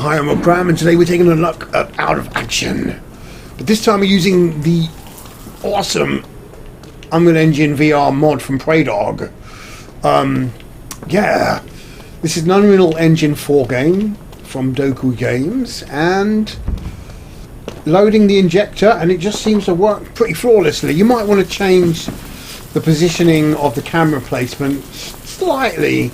Hi, I'm Cram, and today we're taking a look at Out of Action. But this time we're using the awesome Unreal Engine VR mod from Praydog. Yeah, this is an Unreal Engine 4 game from Doku Games, and loading the injector, and it just seems to work pretty flawlessly. You might want to change the positioning of the camera placement slightly.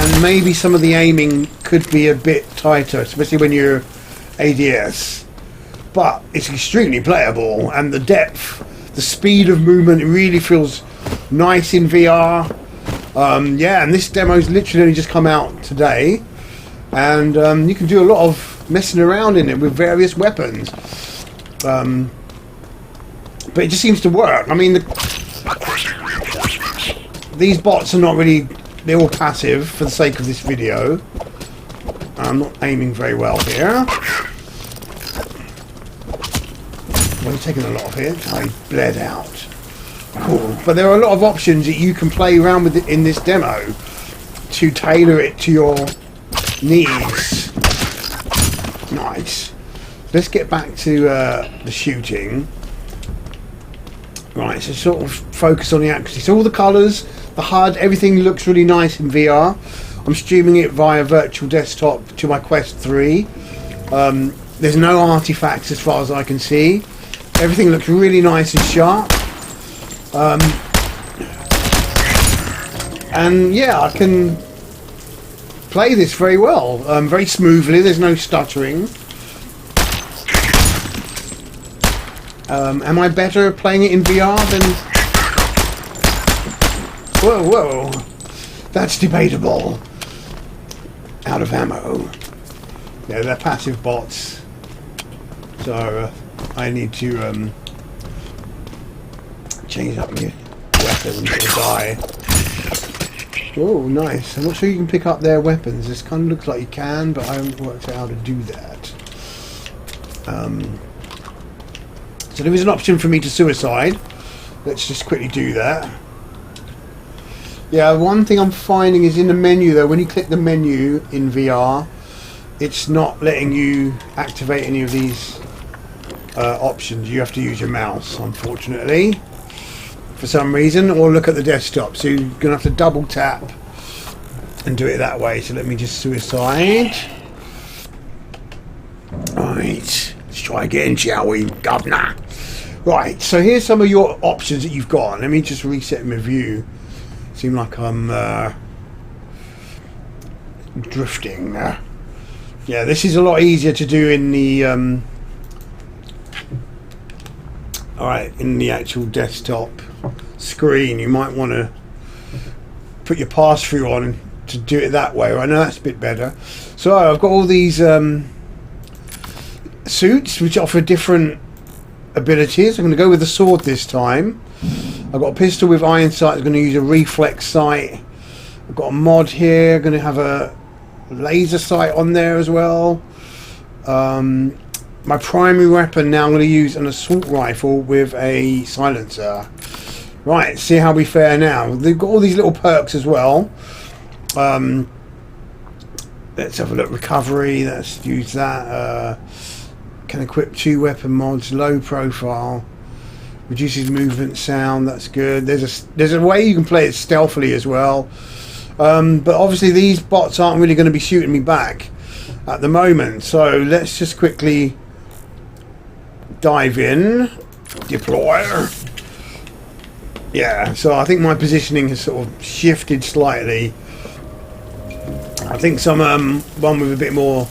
And maybe some of the aiming could be a bit tighter, especially when you're ADS. But it's extremely playable, and the depth, the speed of movement, it really feels nice in VR. Yeah, and this demo's literally only just come out today, and you can do a lot of messing around in it with various weapons. But it just seems to work. I mean, these bots are not really... They're all passive for the sake of this video. I'm not aiming very well here. I'm taking a lot of hits. I bled out. Cool. But there are a lot of options that you can play around with in this demo to tailor it to your needs. Nice. Let's get back to the shooting. Right, so sort of focus on the accuracy. So all the colours, the HUD, everything looks really nice in VR. I'm streaming it via virtual desktop to my Quest 3. There's no artifacts as far as I can see. Everything looks really nice and sharp. And yeah, I can play this very well, very smoothly. There's no stuttering. Am I better playing it in VR than... Whoa, that's debatable. Out of ammo. Yeah, they're passive bots. So I need to change up my weapon to die. Oh, nice. I'm not sure you can pick up their weapons. This kind of looks like you can, but I haven't worked out how to do that. So there is an option for me to suicide. Let's just quickly do that. Yeah, one thing I'm finding is in the menu though, when you click the menu in VR, it's not letting you activate any of these options. You have to use your mouse, unfortunately, for some reason, or look at the desktop. So you're going to have to double tap and do it that way. So let me just suicide. Right, let's try again, shall we, governor? Right, so here's some of your options that you've got. Let me just reset my view. Seem like I'm drifting. Yeah, this is a lot easier to do in the alright, in the actual desktop screen. You might want to put your pass-through on to do it that way. I know that's a bit better. So I've got all these suits which offer different abilities. I'm going to go with the sword this time. I've got a pistol with iron sight. I'm going to use a reflex sight. I've got a mod here. I'm going to have a laser sight on there as well. My primary weapon now, I'm going to use an assault rifle with a silencer. Right, see how we fare now. They've got all these little perks as well. Let's have a look. Recovery, let's use that. Can equip 2 weapon mods. Low profile. Reduces movement sound, that's good. There's a way you can play it stealthily as well. But obviously these bots aren't really going to be shooting me back at the moment. So let's just quickly dive in. Deploy. Yeah, so I think my positioning has sort of shifted slightly. I think some one with a bit more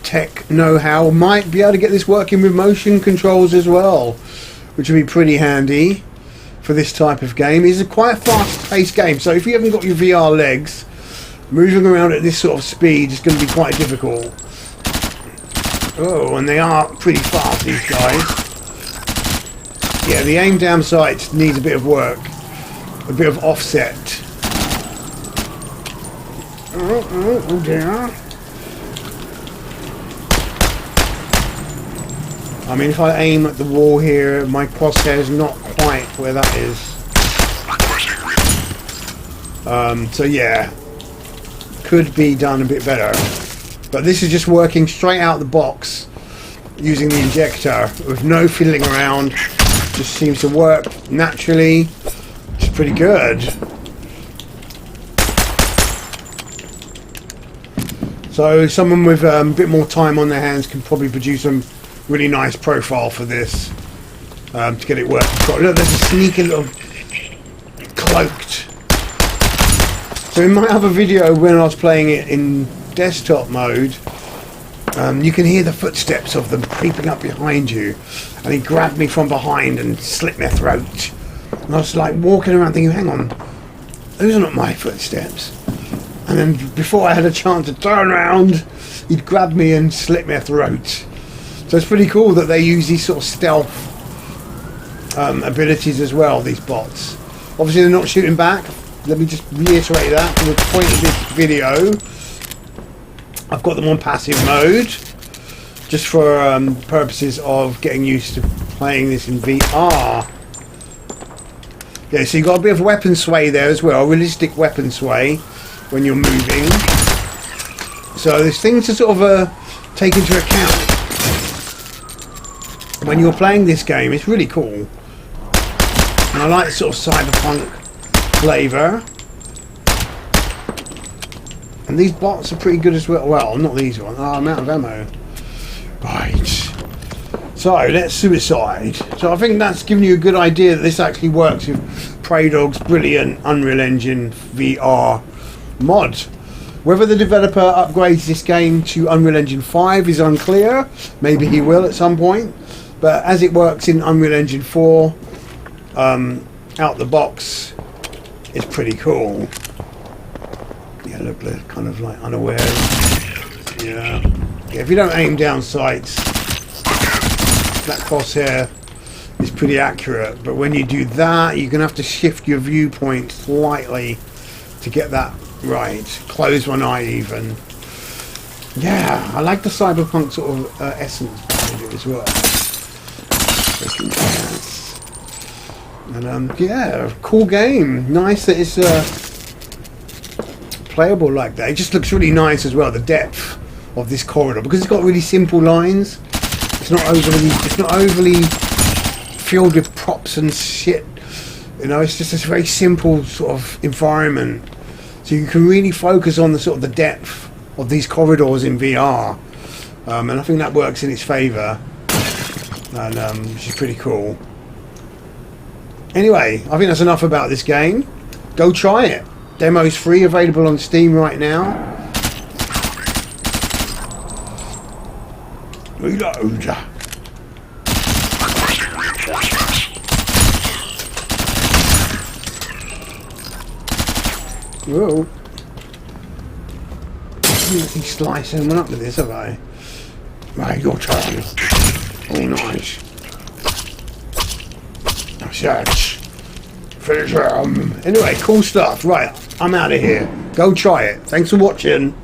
tech know-how might be able to get this working with motion controls as well, which would be pretty handy for this type of game. It's a quite fast-paced game, so if you haven't got your VR legs, moving around at this sort of speed is going to be quite difficult. Oh, and they are pretty fast, these guys. Yeah, the aim down sights needs a bit of work, a bit of offset. Oh dear. I mean, if I aim at the wall here, my crosshair is not quite where that is. So yeah, could be done a bit better. But this is just working straight out the box using the injector with no fiddling around. Just seems to work naturally. It's pretty good. So someone with a bit more time on their hands can probably produce a really nice profile for this to get it working. Look, there's a sneaky little cloaked. So in my other video when I was playing it in desktop mode, you can hear the footsteps of them creeping up behind you, and he grabbed me from behind and slit my throat, and I was like walking around thinking, hang on, those are not my footsteps. And then before I had a chance to turn around, he'd grab me and slit my throat. So it's pretty cool that they use these sort of stealth abilities as well, these bots. Obviously they're not shooting back. Let me just reiterate that from the point of this video. I've got them on passive mode just for purposes of getting used to playing this in VR. Yeah, so you've got a bit of weapon sway there as well, realistic weapon sway when you're moving. So there's things to sort of take into account when you're playing this game. It's really cool. And I like the sort of cyberpunk flavour. And these bots are pretty good as well. Well, not these ones. Oh, I'm out of ammo. Right. So, let's suicide. So I think that's giving you a good idea that this actually works with Praydog's brilliant Unreal Engine VR mod. Whether the developer upgrades this game to Unreal Engine 5 is unclear. Maybe he will at some point. But as it works in Unreal Engine 4, out the box, it's pretty cool. Yeah, look, they're kind of like unaware. Yeah. If you don't aim down sights, that crosshair is pretty accurate. But when you do that, you're going to have to shift your viewpoint slightly to get that right. Close one eye even. Yeah, I like the cyberpunk sort of essence behind it as well. And yeah, cool game. Nice that it's playable like that. It just looks really nice as well, the depth of this corridor, because it's got really simple lines. It's not overly filled with props and shit. You know, it's just a very simple sort of environment. So you can really focus on the sort of the depth of these corridors in VR. And I think that works in its favour. And which is pretty cool. Anyway, I think that's enough about this game. Go try it. Demo's free, available on Steam right now. Reload. Whoa. He's slicing one up with this, have I? Right, your turn. Oh, nice. Search. Finish him. Anyway, cool stuff. Right, I'm out of here. Go try it. Thanks for watching.